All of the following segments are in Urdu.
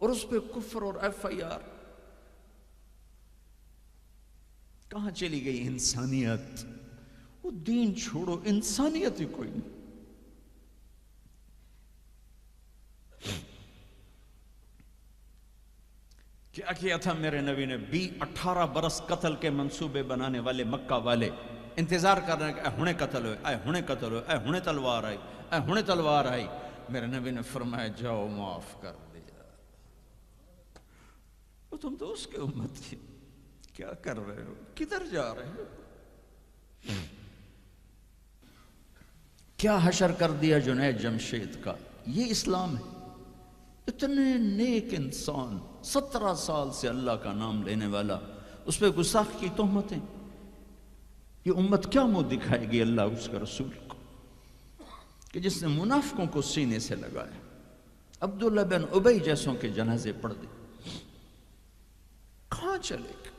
اور اس پہ کفر اور ایف آئی آر. کہاں چلی گئی انسانیت؟ وہ دین چھوڑو، انسانیت ہی کوئی نہیں. کیا کیا تھا میرے نبی نے؟ 18 برس قتل کے منصوبے بنانے والے مکہ والے انتظار کر رہے ہیں کہ اے ہنے قتل ہوئے، اے ہنے قتل ہوئے، اے ہنے تلوار آئی، اے ہنے تلوار آئی. میرے نبی نے فرمایا جاؤ معاف کر دیا. وہ تم تو اس کے امت کی، کیا کر رہے ہو؟ کدھر جا رہے ہو؟ کیا حشر کر دیا جنید جمشید کا؟ یہ اسلام ہے. اتنے نیک انسان، 17 سال سے اللہ کا نام لینے والا، اس پہ گستاخ کی تہمتیں. یہ امت کیا منہ دکھائے گی اللہ اس کا رسول کو، کہ جس نے منافقوں کو سینے سے لگایا، عبداللہ بن ابی جیسوں کے جنازے پڑھ دی. کہاں چلے گئے؟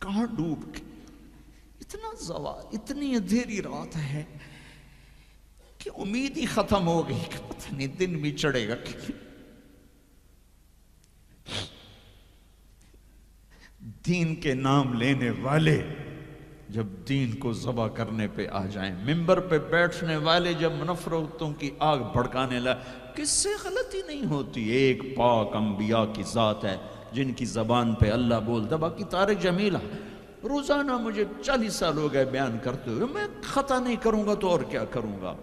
کہاں ڈوب گئے؟ اتنا زوال، اتنی اندھیری رات ہے کہ امید ہی ختم ہو گئی کہ پتہ نہیں دن بھی چڑھے گا. دین کے نام لینے والے جب دین کو ذبح کرنے پہ آ جائیں، ممبر پہ بیٹھنے والے جب نفرتوں کی آگ بھڑکانے لائے، کس سے غلطی نہیں ہوتی؟ ایک پاک انبیاء کی ذات ہے جن کی زبان پہ اللہ بولتا. باقی طارق جمیلہ روزانہ مجھے 40 سال ہو گئے بیان کرتے ہوئے، میں خطا نہیں کروں گا تو اور کیا کروں گا؟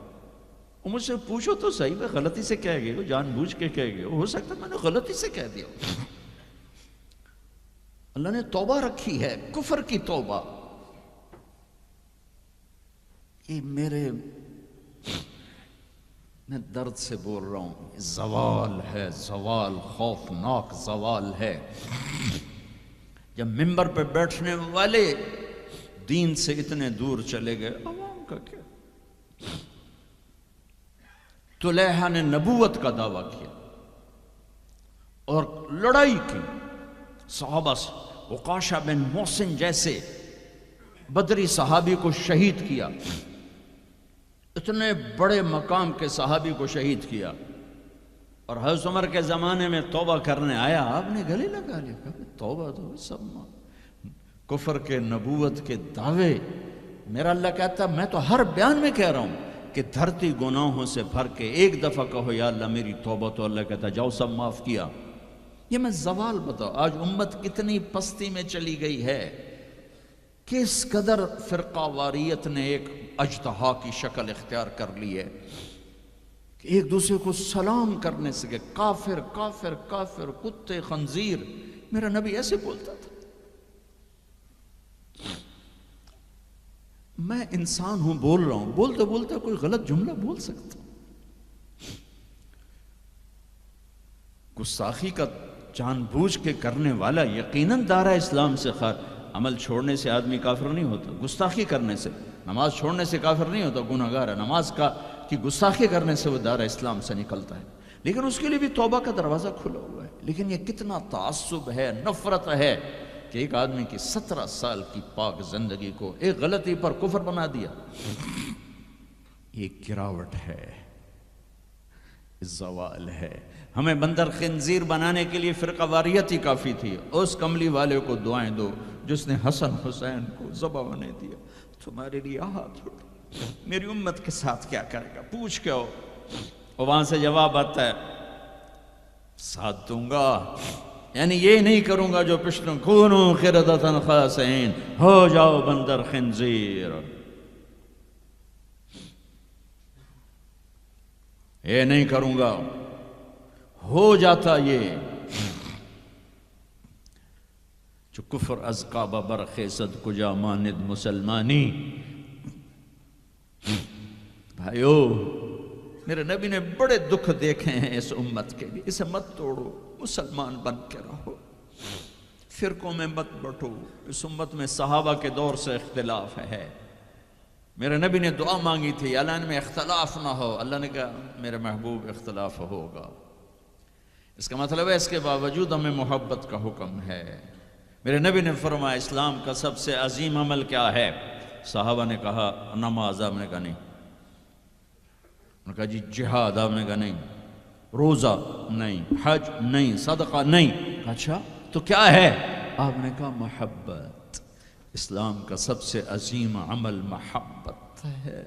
مجھ سے پوچھو تو صحیح، میں غلطی سے کہہ گئے ہو، جان بوجھ کے کہہ گئے ہو سکتا میں نے غلطی سے کہہ دیا. اللہ نے توبہ رکھی ہے، کفر کی توبہ. یہ میں درد سے بول رہا ہوں، زوال ہے، زوال، خوفناک زوال ہے. جب ممبر پہ بیٹھنے والے دین سے اتنے دور چلے گئے، عوام کا کیا؟ طلحہ نے نبوت کا دعویٰ کیا اور لڑائی کی صحابہ سے. عکاشہ بن محسن جیسے بدری صحابی کو شہید کیا، اتنے بڑے مقام کے صحابی کو شہید کیا. اور حضرت عمر کے زمانے میں توبہ کرنے آیا، آپ نے گلے لگا لیا، کہا توبہ تو سب کفر کے، نبوت کے دعوے. میرا اللہ کہتا میں تو ہر بیان میں کہہ رہا ہوں کہ دھرتی گناہوں سے بھر کے ایک دفعہ کہو یا اللہ میری توبہ، تو اللہ کہتا جاؤ سب معاف کیا. یہ میں زوال بتاؤ. آج امت کتنی پستی میں چلی گئی ہے، کس قدر فرقہ واریت نے ایک اجتہا کی شکل اختیار کر لی ہے کہ ایک دوسرے کو سلام کرنے سے کہ کافر کافر کافر، کتے خنزیر. میرا نبی ایسے بولتا تھا. میں انسان ہوں، بول رہا ہوں، بولتے بولتے کوئی غلط جملہ بول سکتا. گستاخی کا جان بوجھ کے کرنے والا یقیناً دارہ اسلام سے عمل چھوڑنے سے آدمی کافر نہیں ہوتا، گستاخی کرنے سے، نماز چھوڑنے سے کافر نہیں ہوتا، گناہ گار ہے. نماز کی گستاخی کرنے سے وہ دارہ اسلام سے نکلتا ہے، لیکن اس کے لیے بھی توبہ کا دروازہ کھلا ہوا ہے. لیکن یہ کتنا تعصب ہے، نفرت ہے کہ ایک آدمی کی 17 سال کی پاک زندگی کو ایک غلطی پر کفر بنا دیا. یہ گراوٹ ہے، زوال ہے. ہمیں بندر خنزیر بنانے کے لیے فرقہ واریت ہی کافی تھی. اس کملی والے کو دعائیں دو جس نے حسن حسین کو ذبح ہونے دیا. تمہارے لیے ہاتھ اٹھا، میری امت کے ساتھ کیا کرے گا؟ پوچھ کے ہو. اور وہاں سے جواب آتا ہے ساتھ دوں گا، یعنی یہ نہیں کروں گا جو پشتوں کونو قردۃ خاسئین، ہو جاؤ بندر خنزیر. یہ نہیں کروں گا. ہو جاتا یہ جو کفر از کعبہ برخیزد کجا ماند مسلمانی. بھائیو، میرے نبی نے بڑے دکھ دیکھے ہیں اس امت کے لیے. اسے مت توڑو، مسلمان بن کے رہو، فرقوں میں مت بٹو. اس امت میں صحابہ کے دور سے اختلاف ہے. میرے نبی نے دعا مانگی تھی اللہ ان میں اختلاف نہ ہو. اللہ نے کہا میرے محبوب اختلاف ہوگا. اس کا مطلب ہے اس کے باوجود ہمیں محبت کا حکم ہے. میرے نبی نے فرمایا اسلام کا سب سے عظیم عمل کیا ہے؟ صحابہ نے کہا نماز. آپ نے کہا نہیں. انہوں نے کہا جی جہاد. آپ نے کہا نہیں. روزہ نہیں، حج نہیں، صدقہ نہیں. اچھا تو کیا ہے؟ آپ نے کہا محبت. اسلام کا سب سے عظیم عمل محبت ہے.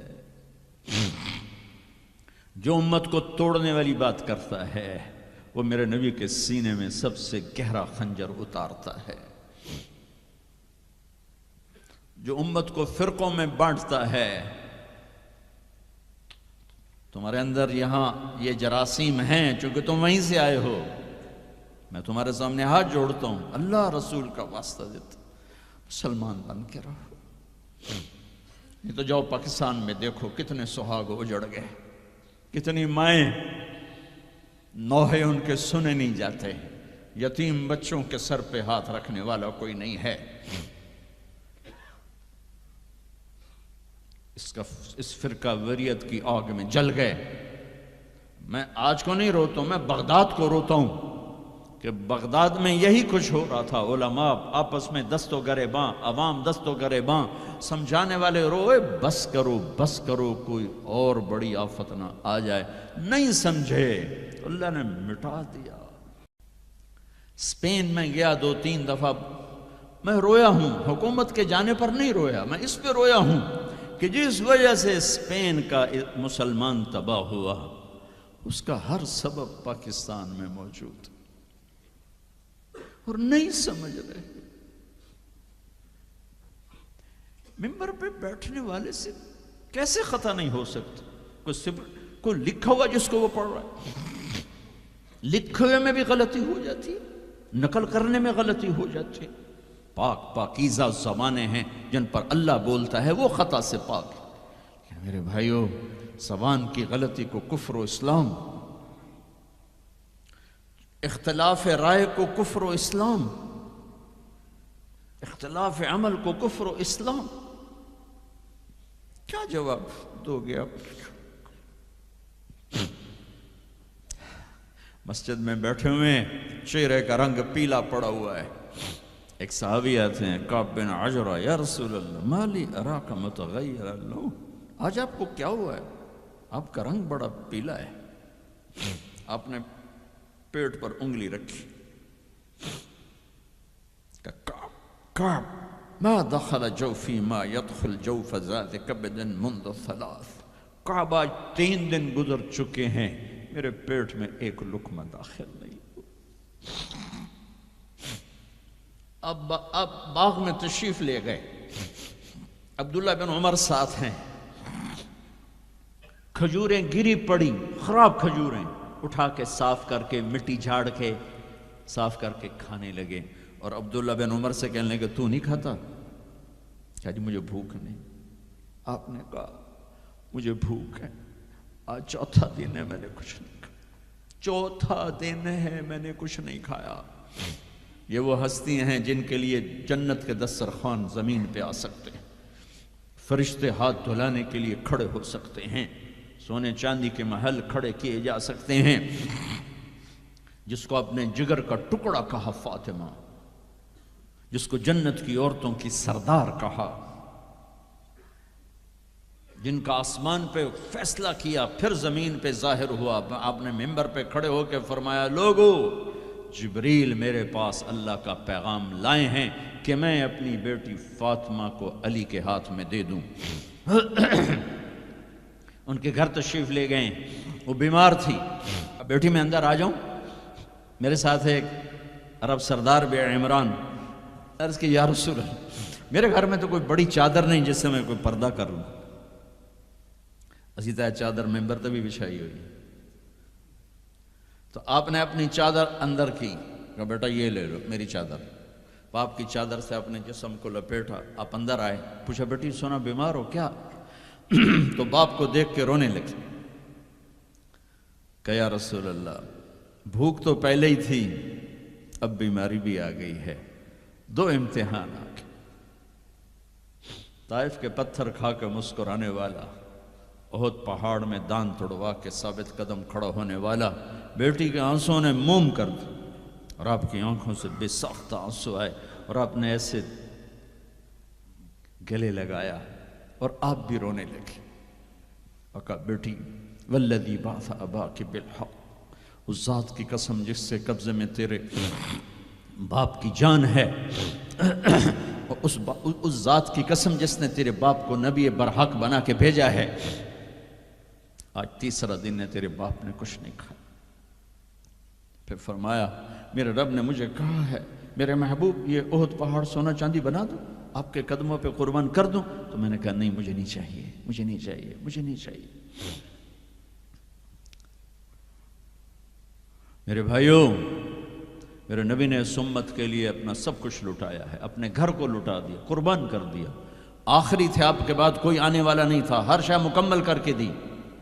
جو امت کو توڑنے والی بات کرتا ہے وہ میرے نبی کے سینے میں سب سے گہرا خنجر اتارتا ہے. جو امت کو فرقوں میں بانٹتا ہے، تمہارے اندر یہاں یہ جراثیم ہیں چونکہ تم وہیں سے آئے ہو، میں تمہارے سامنے ہاتھ جوڑتا ہوں، اللہ رسول کا واسطہ دیتا ہوں، مسلمان بن کے رہو. یہ تو جاؤ پاکستان میں دیکھو کتنے سہاگ اجڑ گئے، کتنی مائیں نوحے ان کے سنے نہیں جاتے، یتیم بچوں کے سر پہ ہاتھ رکھنے والا کوئی نہیں ہے. اس فرقہ وریت کی آگ میں جل گئے. میں آج کو نہیں روتا ہوں، میں بغداد کو روتا ہوں کہ بغداد میں یہی کچھ ہو رہا تھا. علماء آپس میں دست و گریباں، عوام دست و گریباں، سمجھانے والے روئے بس کرو بس کرو، کوئی اور بڑی آفت نہ آ جائے. نہیں سمجھے تو اللہ نے مٹا دیا. اسپین میں گیا 2-3 دفعہ، میں رویا ہوں. حکومت کے جانے پر نہیں رویا، میں اس پہ رویا ہوں کہ جس وجہ سے اسپین کا مسلمان تباہ ہوا، اس کا ہر سبب پاکستان میں موجود اور نہیں سمجھ رہے. ممبر پہ بیٹھنے والے سے کیسے خطا نہیں ہو سکتی؟ کوئی لکھا ہوا جس کو وہ پڑھ رہا ہے، لکھے ہوئے میں بھی غلطی ہو جاتی، نقل کرنے میں غلطی ہو جاتی. پاکیزہ زبانیں ہیں جن پر اللہ بولتا ہے، وہ خطا سے پاک. میرے بھائیو، زبان کی غلطی کو کفر و اسلام، اختلاف رائے کو کفر و اسلام، اختلاف عمل کو کفر و اسلام. کیا جواب دو گے آپ؟ مسجد میں بیٹھے ہوئے، چہرے کا رنگ پیلا پڑا ہوا ہے. ایک صحابی آتے ہیں، کعب بن عجرہ، یا رسول اللہ ما لی اراک متغیر اللون، آج آپ کو کیا ہوا ہے؟ آپ کا رنگ بڑا پیلا ہے. آپ نے پیٹ پر انگلی رکھی. کعب ما دخل جوفی ما يدخل جوف ذات کبد منذ 3. کعب آج 3 دن گزر چکے ہیں، میرے پیٹ میں ایک لقمہ داخل نہیں. اب باغ میں تشریف لے گئے، عبداللہ بن عمر ساتھ ہیں. کھجوریں گری پڑی، خراب کھجوریں، اٹھا کے صاف کر کے مٹی جھاڑ کے صاف کر کے کھانے لگے. اور عبداللہ بن عمر سے کہنے لگے تو نہیں کھاتا؟ کہا جی مجھے بھوک نہیں. آپ نے کہا مجھے بھوک ہے، آج 4تھا دن ہے میں نے کچھ نہیں کھایا، 4تھا دن ہے میں نے کچھ نہیں کھایا. یہ وہ ہستیاں ہیں جن کے لیے جنت کے دسترخوان زمین پہ آ سکتے ہیں، فرشتے ہاتھ دھلانے کے لیے کھڑے ہو سکتے ہیں، سونے چاندی کے محل کھڑے کیے جا سکتے ہیں. جس کو اپنے جگر کا ٹکڑا کہا فاطمہ، جس کو جنت کی عورتوں کی سردار کہا، جن کا آسمان پہ فیصلہ کیا پھر زمین پہ ظاہر ہوا. آپ نے ممبر پہ کھڑے ہو کے فرمایا لوگو، جبریل میرے پاس اللہ کا پیغام لائے ہیں کہ میں اپنی بیٹی فاطمہ کو علی کے ہاتھ میں دے دوں. ان کے گھر تشریف لے گئے، وہ بیمار تھی. اب بیٹی میں اندر آ جاؤں؟ میرے ساتھ ایک عرب سردار بے عمران، عرض کہ یا رسول اللہ میرے گھر میں تو کوئی بڑی چادر نہیں جس سے میں کوئی پردہ کر لوں. اسی طرح چادر ممبر تے بھی بچھائی ہوئی. تو آپ نے اپنی چادر اندر کی، کہا بیٹا یہ لے لو میری چادر. باپ کی چادر سے اپنے جسم کو لپیٹا. آپ اندر آئے، پوچھا بیٹی سونا بیمار ہو کیا؟ تو باپ کو دیکھ کے رونے لگی. کہ یا رسول اللہ بھوک تو پہلے ہی تھی، اب بیماری بھی آ گئی ہے، 2 امتحان آ گئے. طائف کے پتھر کھا کے مسکرانے والا، احد پہاڑ میں دان توڑوا کے ثابت قدم کھڑا ہونے والا، بیٹی کے آنسوں نے موم کر دی اور آپ کی آنکھوں سے بے ساختہ آنسو آئے اور آپ نے ایسے گلے لگایا اور آپ بھی رونے لگے. اور کہا بیٹی والذی بعث اباک بالحق اس ذات کی قسم جس سے قبضے میں تیرے باپ کی جان ہے، اور اس ذات کی قسم جس نے تیرے باپ کو نبی برحق بنا کے بھیجا ہے، آج تیسرا دن ہے تیرے باپ نے کچھ نہیں کھایا۔ پھر فرمایا میرے رب نے مجھے کہا ہے میرے محبوب یہ احد پہاڑ سونا چاندی بنا دوں، آپ کے قدموں پہ قربان کر دوں؟ تو میں نے کہا نہیں، مجھے نہیں چاہیے، مجھے نہیں چاہیے، مجھے نہیں چاہیے۔ میرے بھائیوں، میرے نبی نے اس امت کے لیے اپنا سب کچھ لٹایا ہے، اپنے گھر کو لٹا دیا، قربان کر دیا۔ آخری تھے، آپ کے بعد کوئی آنے والا نہیں تھا، ہر شے مکمل کر کے دی۔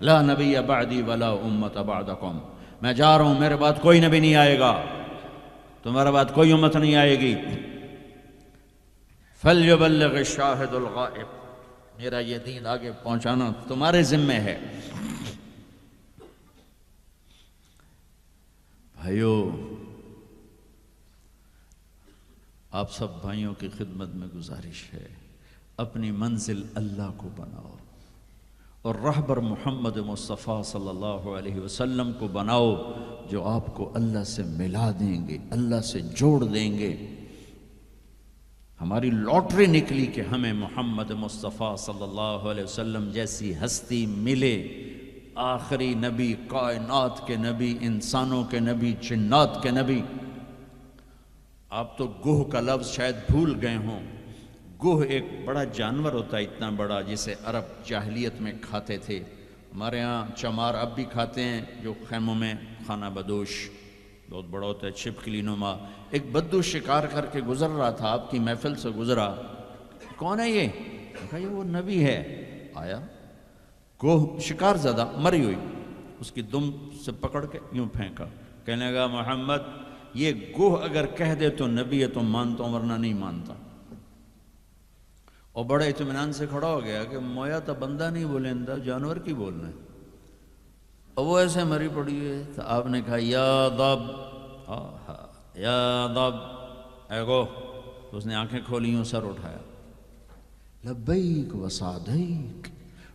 لا نبی بعدی ولا امت بعدکم، میں جا رہا ہوں، میرے بعد کوئی نبی نہیں آئے گا، تمہارے بعد کوئی امت نہیں آئے گی۔ فَلْيُبَلِّغِ الشَّاهِدُ الْغَائِبُ، میرا یہ دین آگے پہنچانا تمہارے ذمہ ہے۔ بھائیو، آپ سب بھائیوں کی خدمت میں گزارش ہے، اپنی منزل اللہ کو بناؤ اور رہبر محمد مصطفیٰ صلی اللہ علیہ وسلم کو بناؤ، جو آپ کو اللہ سے ملا دیں گے، اللہ سے جوڑ دیں گے۔ ہماری لاٹری نکلی کہ ہمیں محمد مصطفیٰ صلی اللہ علیہ وسلم جیسی ہستی ملے، آخری نبی، کائنات کے نبی، انسانوں کے نبی، جنات کے نبی۔ آپ تو گوہ کا لفظ شاید بھول گئے ہوں۔ گوہ ایک بڑا جانور ہوتا ہے، اتنا بڑا، جسے عرب جاہلیت میں کھاتے تھے۔ ہمارے ہاں چمار اب بھی کھاتے ہیں، جو خیموں میں خانہ بدوش بہت بڑا ہوتا ہے، چھپکلی نما۔ ایک بدو شکار کر کے گزر رہا تھا، آپ کی محفل سے گزرا، کون ہے یہ؟ کہا یہ وہ نبی ہے۔ آیا، گوہ شکار زدہ مری ہوئی، اس کی دم سے پکڑ کے یوں پھینکا، کہنے لگا محمد یہ گوہ اگر کہہ دے تو نبی ہے تو مانتا ہوں، ورنہ نہیں مانتا۔ اور بڑے اطمینان سے کھڑا ہو گیا کہ مویا تو بندہ نہیں بولیں، جانور کی بولنا ہے۔ اور وہ ایسے مری پڑی ہے، تو آپ نے کہا یا ضب، یا ضب، اے گو۔ اس نے آنکھیں کھولی، ہوں سر اٹھایا، لبیک و سعدیک،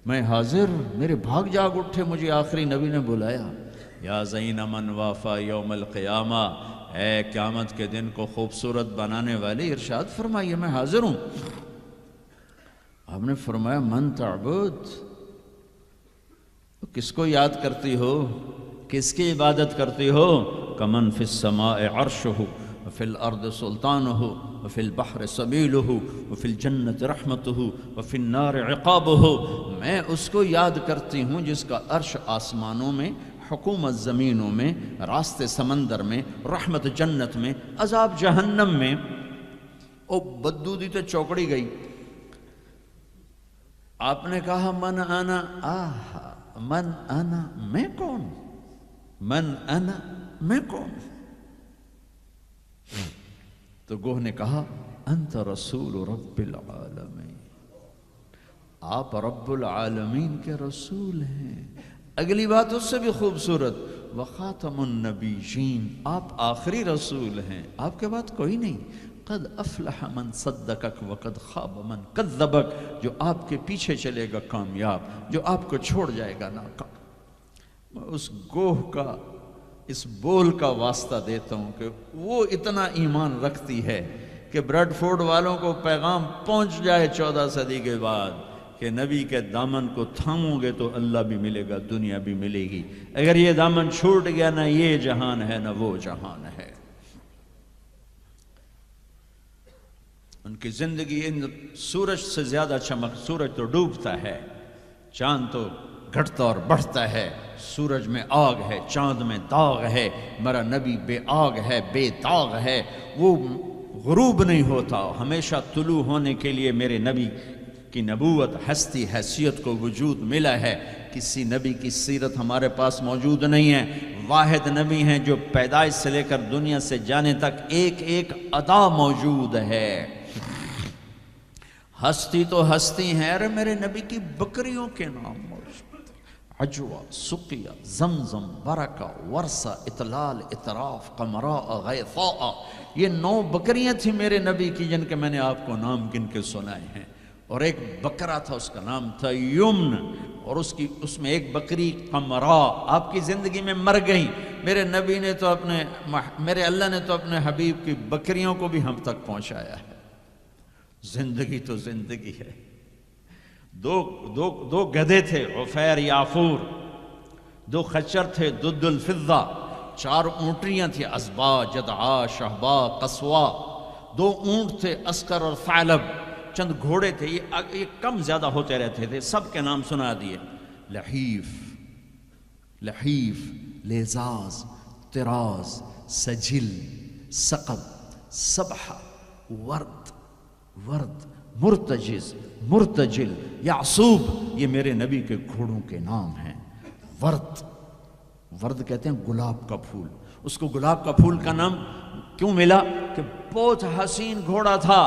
میں حاضر، میرے بھاگ جاگ اٹھے، مجھے آخری نبی نے بلایا۔ یا زین من وافا یوم القیامہ، اے قیامت کے دن کو خوبصورت بنانے والے، ارشاد فرمائیے میں حاضر ہوں۔ آپ نے فرمایا من تعبد، کس کو یاد کرتی ہو، کس کی عبادت کرتی ہو؟ کمن فی السماء عرشہ وفی الارض سلطانہ وفی البحر سبیلہ وفی الجنت رحمتہ وفی النار عقابہ، میں اس کو یاد کرتی ہوں جس کا عرش آسمانوں میں، حکومت زمینوں میں، راستے سمندر میں، رحمت جنت میں، عذاب جہنم میں۔ او بدو دی تے چوکڑی گئی۔ آپ نے کہا من انا، من انا، میں کون؟ من انا، میں کون؟ تو گوہ نے کہا انت رسول رب العالمین، آپ رب العالمین کے رسول ہیں۔ اگلی بات اس سے بھی خوبصورت، وخاتم النبیین، آپ آخری رسول ہیں، آپ کے بعد کوئی نہیں۔ قد افلح من صدقک وقد خاب من کذبک، جو آپ کے پیچھے چلے گا کامیاب، جو آپ کو چھوڑ جائے گا ناکام۔ میں اس گوہ کا، اس بول کا واسطہ دیتا ہوں کہ وہ اتنا ایمان رکھتی ہے کہ بریڈ فورڈ والوں کو پیغام پہنچ جائے 14 صدی کے بعد کہ نبی کے دامن کو تھامو گے تو اللہ بھی ملے گا، دنیا بھی ملے گی۔ اگر یہ دامن چھوٹ گیا، نہ یہ جہان ہے نہ وہ جہان ہے۔ ان کی زندگی ان سورج سے زیادہ چمک، سورج تو ڈوبتا ہے، چاند تو گھٹتا اور بڑھتا ہے، سورج میں آگ ہے، چاند میں داغ ہے، میرا نبی بے آگ ہے، بے داغ ہے، وہ غروب نہیں ہوتا، ہمیشہ طلوع ہونے کے لیے میرے نبی کی نبوت، ہستی، حیثیت کو وجود ملا ہے۔ کسی نبی کی سیرت ہمارے پاس موجود نہیں ہے، واحد نبی ہیں جو پیدائش سے لے کر دنیا سے جانے تک ایک ایک ادا موجود ہے۔ ہستی تو ہستی ہیں، ارے میرے نبی کی بکریوں کے نام موجود، عجوہ، سقیہ، زمزم، برکہ، ورثہ، اطلال، اطراف، قمراء، غیثاء، یہ 9 بکریاں تھیں میرے نبی کی جن کے میں نے آپ کو نام گن کے سنائے ہیں۔ اور ایک بکرا تھا، اس کا نام تھا یمن، اور اس میں ایک بکری قمرا آپ کی زندگی میں مر گئی. میرے نبی نے تو میرے اللہ نے تو اپنے حبیب کی بکریوں کو بھی ہم تک پہنچایا ہے. زندگی تو زندگی ہے. دو گدھے تھے عفیر یافور، 2 خچر تھے دد الفضہ، 4 اونٹنیاں تھیں ازبا جدعا شہبا قصوا، 2 اونٹ تھے اسکر اور ثعلب، چند گھوڑے تھے. یہ کم زیادہ ہوتے رہتے تھے. سب کے نام سنا دیے: لحیف، لیزاز، طراز، سجل، سقب، سبحہ، ورد، مرتجز، مرتجل، یعصوب. یہ میرے نبی کے گھوڑوں کے نام ہیں. ورد کہتے ہیں گلاب کا پھول. اس کو گلاب کا پھول کا نام کیوں ملا؟ کہ بہت حسین گھوڑا تھا.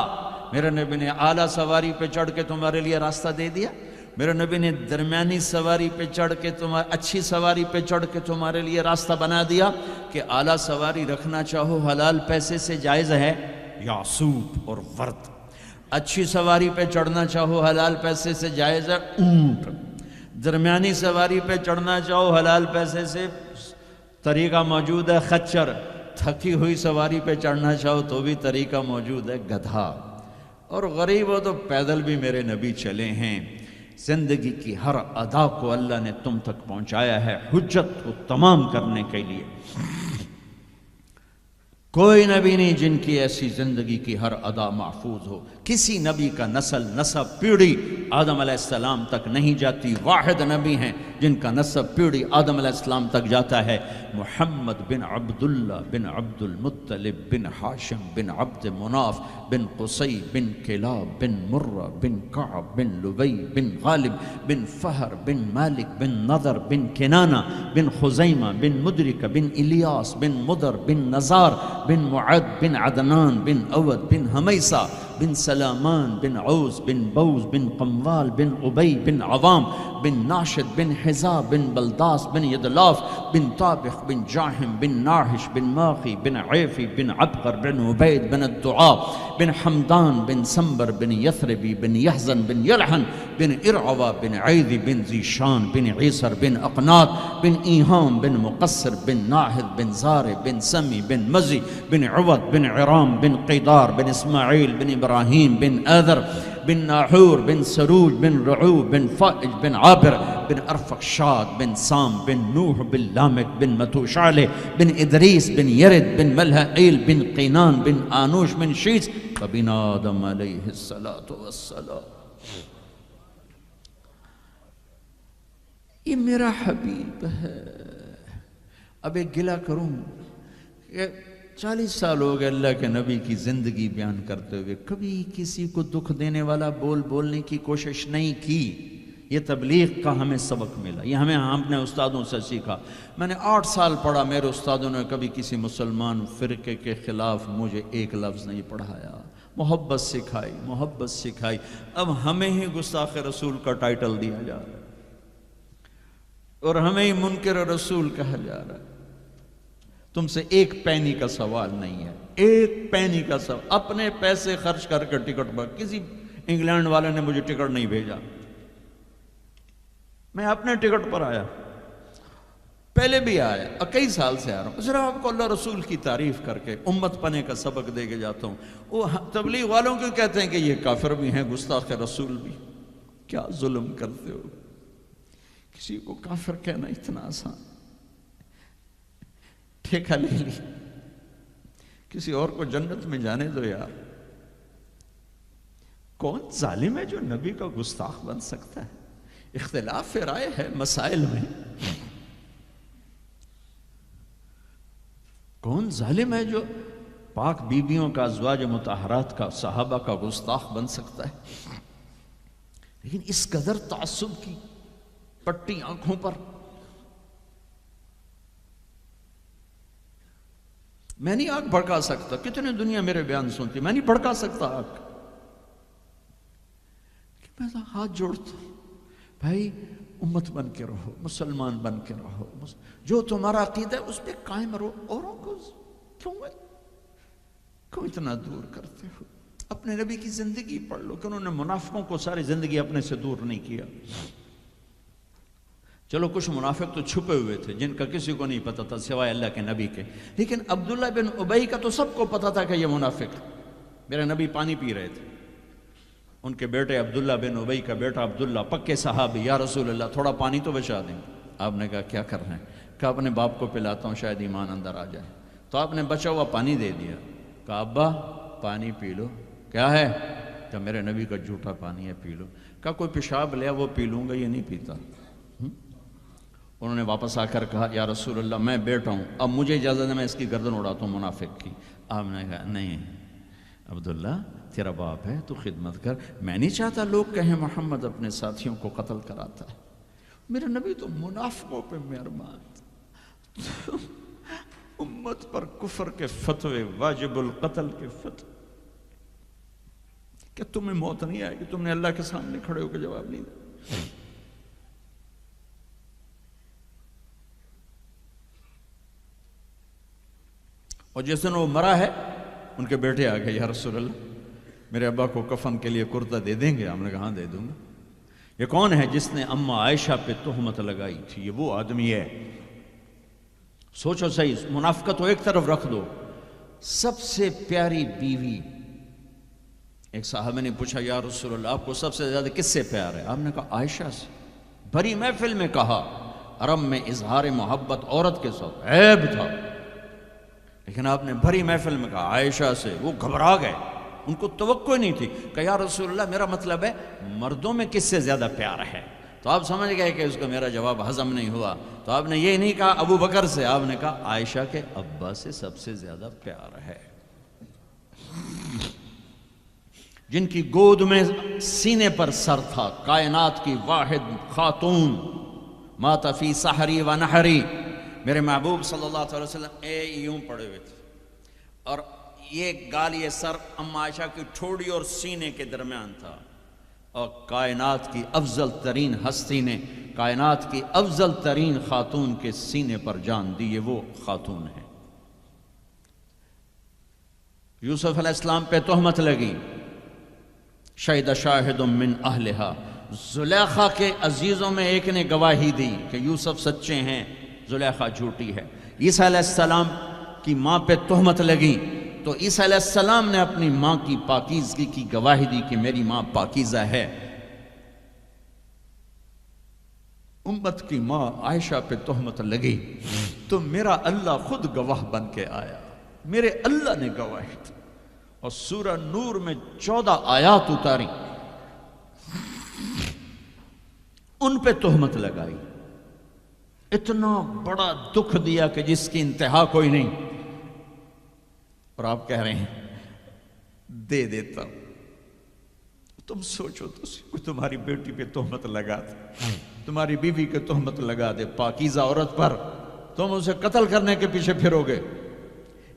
میرے نبی نے اعلیٰ سواری پہ چڑھ کے تمہارے لیے راستہ دے دیا. میرے نبی نے درمیانی سواری پہ چڑھ کے اچھی سواری پہ چڑھ کے تمہارے لیے راستہ بنا دیا کہ اعلیٰ سواری رکھنا چاہو حلال پیسے سے جائز ہے، یعصوب اور ورد. اچھی سواری پہ چڑھنا چاہو حلال پیسے سے جائز ہے، اونٹ. درمیانی سواری پہ چڑھنا چاہو حلال پیسے سے طریقہ موجود ہے، خچر. تھکی ہوئی سواری پہ چڑھنا چاہو تو بھی طریقہ موجود ہے، گدھا. اور غریب ہو تو پیدل بھی میرے نبی چلے ہیں. زندگی کی ہر ادا کو اللہ نے تم تک پہنچایا ہے حجت کو تمام کرنے کے لیے. کوئی نبی نہیں جن کی ایسی زندگی کی ہر ادا محفوظ ہو. کسی نبی کا نسب پیڑھی آدم علیہ السلام تک نہیں جاتی. واحد نبی ہیں جن کا نسب پیڑھی آدم علیہ السلام تک جاتا ہے، محمد بن عبداللہ بن عبد المطلب بن ہاشم بن عبد مناف بن قصی بن کلاب بن مرہ بن کعب بن لبی بن غالب بن فہر بن مالک بن نضر بن کنانہ بن خزیمہ بن مدرک بن الیاس بن مدر بن نزار بن معد بن عدنان بن اود بن حمیسہ بن سلامان بن عوز بن بوز بن قموال بن عبی بن عوام بن ناشد بن حزا بن بلداس بن یدلاف بن طابخ بن جاہم بن ناحش بن ماخی بن عیفی بن عبقر بن عبید بن الدعاء بن حمدان بن سنبر بن یثربی بن یحزن بن یلحن بن ارعوہ بن عیدی بن زیشان بن عیسر بن اقنات بن ایہام بن مقصر بن ناحد بن زار بن سمی بن مزی بن عوض بن عرام بن قیدار بن اسماعیل بن ابراہیم بن آذر بن ناحور بن سروج بن رعو بن فائج بن عابر بن ارفقشاد بن سام بن نوح بن لامک بن متوشعلہ بن ادریس بن یرد بن ملہائیل بن قینان بن آنوش بن شیس وبن آدم علیہ السلام. یہ میرا حبیب ہے. اب ایک گلہ کروں کہ 40 سال ہو گئے اللہ کے نبی کی زندگی بیان کرتے ہوئے، کبھی کسی کو دکھ دینے والا بولنے کی کوشش نہیں کی. یہ تبلیغ کا ہمیں سبق ملا، یہ ہم نے استادوں سے سیکھا. میں نے 8 سال پڑھا، میرے استادوں نے کبھی کسی مسلمان فرقے کے خلاف مجھے ایک لفظ نہیں پڑھایا. محبت سکھائی. اب ہمیں ہی گستاخ رسول کا ٹائٹل دیا جا رہا ہے اور ہمیں ہی منکر رسول کہا جا رہا ہے. تم سے 1 پینی کا سوال نہیں ہے، 1 پینی کا سوال. اپنے پیسے خرچ کر کے ٹکٹ پر، کسی انگلینڈ والے نے مجھے ٹکٹ نہیں بھیجا، میں اپنے ٹکٹ پر آیا، پہلے بھی آیا اور کئی سال سے آ رہا ہوں. ذرا آپ کو اللہ رسول کی تعریف کر کے امت پنے کا سبق دے کے جاتا ہوں. وہ تبلیغ والوں کیوں کہتے ہیں کہ یہ کافر بھی ہیں گستاخ رسول بھی؟ کیا ظلم کرتے ہو. کسی کو کافر کہنا اتنا آسان، ٹھیکہ لے لی. کسی اور کو جنت میں جانے دو یار. کون ظالم ہے جو نبی کا گستاخ بن سکتا ہے؟ اختلاف رائے ہے مسائل میں. کون ظالم ہے جو پاک بیویوں کا، ازواج مطہرات کا، صحابہ کا گستاخ بن سکتا ہے؟ لیکن اس قدر تعصب کی پٹی آنکھوں پر. میں نہیں آنکھ بھڑکا سکتا، کتنے دنیا میرے بیان سنتی، میں نہیں بھڑکا سکتا آنکھ. میں تو ہاتھ جوڑتا ہوں، بھائی امت بن کے رہو، مسلمان بن کے رہو، جو تمہارا عقیدہ ہے اس پہ قائم رہو. اوروں کو کیوں اتنا دور کرتے ہو؟ اپنے نبی کی زندگی پڑھ لو کہ انہوں نے منافقوں کو ساری زندگی اپنے سے دور نہیں کیا. چلو کچھ منافق تو چھپے ہوئے تھے جن کا کسی کو نہیں پتا تھا سوائے اللہ کے نبی کے، لیکن عبداللہ بن ابی کا تو سب کو پتا تھا کہ یہ منافق ہے۔ میرے نبی پانی پی رہے تھے، ان کے بیٹے عبداللہ بن ابی کا بیٹا عبداللہ پکے صحابی، یا رسول اللہ تھوڑا پانی تو بچا دیں۔ آپ نے کہا کیا کر رہے ہیں؟ کہا اپنے باپ کو پلاتا ہوں شاید ایمان اندر آ جائے۔ تو آپ نے بچا ہوا پانی دے دیا، کہا ابا پانی پی لو۔ کیا ہے؟ کہ میرے نبی کا جھوٹا پانی ہے، پی لو۔ کہا کوئی پیشاب لیا وہ پی لوں گا، یہ نہیں پیتا۔ انہوں نے واپس آ کر کہا یا رسول اللہ میں بیٹا ہوں، اب مجھے اجازت ہے میں اس کی گردن اڑاتا ہوں منافق کی۔ آپ نے کہا نہیں عبداللہ تیرا باپ ہے تو خدمت کر، میں نہیں چاہتا لوگ کہیں محمد اپنے ساتھیوں کو قتل کراتا ہے۔ میرے نبی تو منافقوں پہ مہربان، امت پر کفر کے فتوے، واجب القتل کے فتوے، کہ تمہیں موت نہیں آئے گی، تم نے اللہ کے سامنے کھڑے ہو کے جواب نہیں دیا۔ اور جس دن وہ مرا ہے ان کے بیٹے آ گئے، یا رسول اللہ میرے ابا کو کفن کے لیے کرتا دے دیں گے؟ ہم نے کہا ہاں دے دوں گا۔ یہ کون ہے جس نے اماں عائشہ پہ تہمت لگائی تھی؟ یہ وہ آدمی ہے۔ سوچو صحیح، منافقت تو ایک طرف رکھ دو، سب سے پیاری بیوی۔ ایک صحابہ نے پوچھا یا رسول اللہ آپ کو سب سے زیادہ کس سے پیار ہے؟ آپ نے کہا عائشہ سے۔ بھری محفل میں کہا، عرب میں اظہار محبت عورت کے ساتھ عیب تھا، لیکن آپ نے بھری محفل میں کہا عائشہ سے۔ وہ گھبرا گئے، ان کو توقع نہیں تھی کہ یا رسول اللہ میرا مطلب ہے مردوں میں کس سے زیادہ پیار ہے؟ تو آپ سمجھ گئے کہ اس کو میرا جواب ہضم نہیں ہوا، تو آپ نے یہ نہیں کہا ابو بکر سے، آپ نے کہا عائشہ کے ابا سے سب سے زیادہ پیار ہے، جن کی گود میں سینے پر سر تھا، کائنات کی واحد خاتون، مات فی سحری و نحری۔ میرے محبوب صلی اللہ علیہ وسلم یوں پڑے ہوئے تھے، اور یہ گال یہ سر اماں عائشہ کی ٹھوڑی اور سینے کے درمیان تھا، اور کائنات کی افضل ترین ہستی نے کائنات کی افضل ترین خاتون کے سینے پر جان دی، یہ وہ خاتون ہے۔ یوسف علیہ السلام پہ تہمت لگی، شہد شاہد من اہلہا، زلیخا کے عزیزوں میں ایک نے گواہی دی کہ یوسف سچے ہیں، زلیخا جھوٹی ہے۔ عیسیٰ علیہ السلام کی ماں پہ تہمت لگی تو عیسیٰ علیہ السلام نے اپنی ماں کی پاکیزگی کی گواہی دی کہ میری ماں پاکیزہ ہے۔ امت کی ماں عائشہ پہ تہمت لگی تو میرا اللہ خود گواہ بن کے آیا، میرے اللہ نے گواہی دی، اور سورہ نور میں 14 آیات اتاری، ان پہ تہمت لگائی، اتنا بڑا دکھ دیا کہ جس کی انتہا کوئی نہیں، اور آپ کہہ رہے ہیں دے دیتا ہوں۔ تم سوچو تو کوئی تمہاری بیٹی پہ تہمت لگا دے، تمہاری بیوی کے تہمت لگا دے پاکیزہ عورت پر، تم اسے قتل کرنے کے پیچھے پھرو گے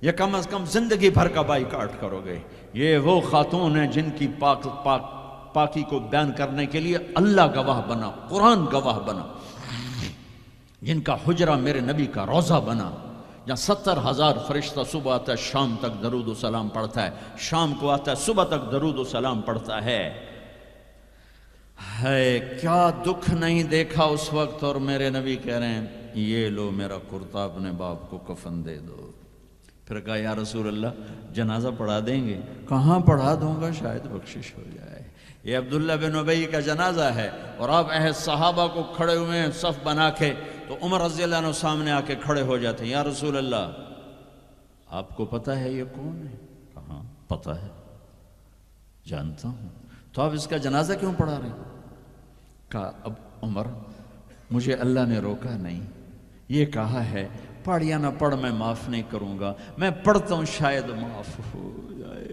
یا کم از کم زندگی بھر کا بائیکاٹ کرو گے؟ یہ وہ خاتون ہیں جن کی پاکی کو بیان کرنے کے لیے اللہ گواہ بنا، قرآن گواہ بنا، جن کا حجرہ میرے نبی کا روضہ بنا، جہاں 70,000 فرشتہ صبح آتا ہے شام تک درود و سلام پڑھتا ہے، شام کو آتا ہے صبح تک درود و سلام پڑھتا ہے۔ کیا دکھ نہیں دیکھا اس وقت، اور میرے نبی کہہ رہے ہیں یہ لو میرا کرتا اپنے باپ کو کفن دے دو۔ پھر کہا یا رسول اللہ جنازہ پڑھا دیں گے؟ کہاں پڑھا دوں گا، شاید بخشش ہو جائے۔ یہ عبداللہ بن ابی کا جنازہ ہے، اور آپ اہل صحابہ کو کھڑے ہوئے ہیں صف بنا کے، تو عمر رضی اللہ عنہ سامنے آ کے کھڑے ہو جاتے ہیں، یا رسول اللہ آپ کو پتہ ہے یہ کون ہے؟ کہاں پتہ ہے، جانتا ہوں، تو آپ اس کا جنازہ کیوں پڑھا رہے ہیں؟ کہا اب عمر مجھے اللہ نے روکا نہیں، یہ کہا ہے پڑھ یا نہ پڑھ میں معاف نہیں کروں گا، میں پڑھتا ہوں شاید معاف ہو جائے۔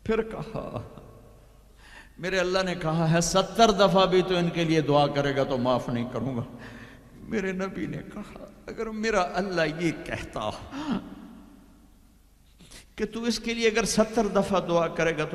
پھر کہا میرے اللہ نے کہا ہے 70 دفعہ بھی تو ان کے لیے دعا کرے گا تو معاف نہیں کروں گا۔ میرے نبی نے کہا اگر میرا اللہ یہ کہتا کہ تو اس کے لیے اگر 70 دفعہ دعا کرے گا تو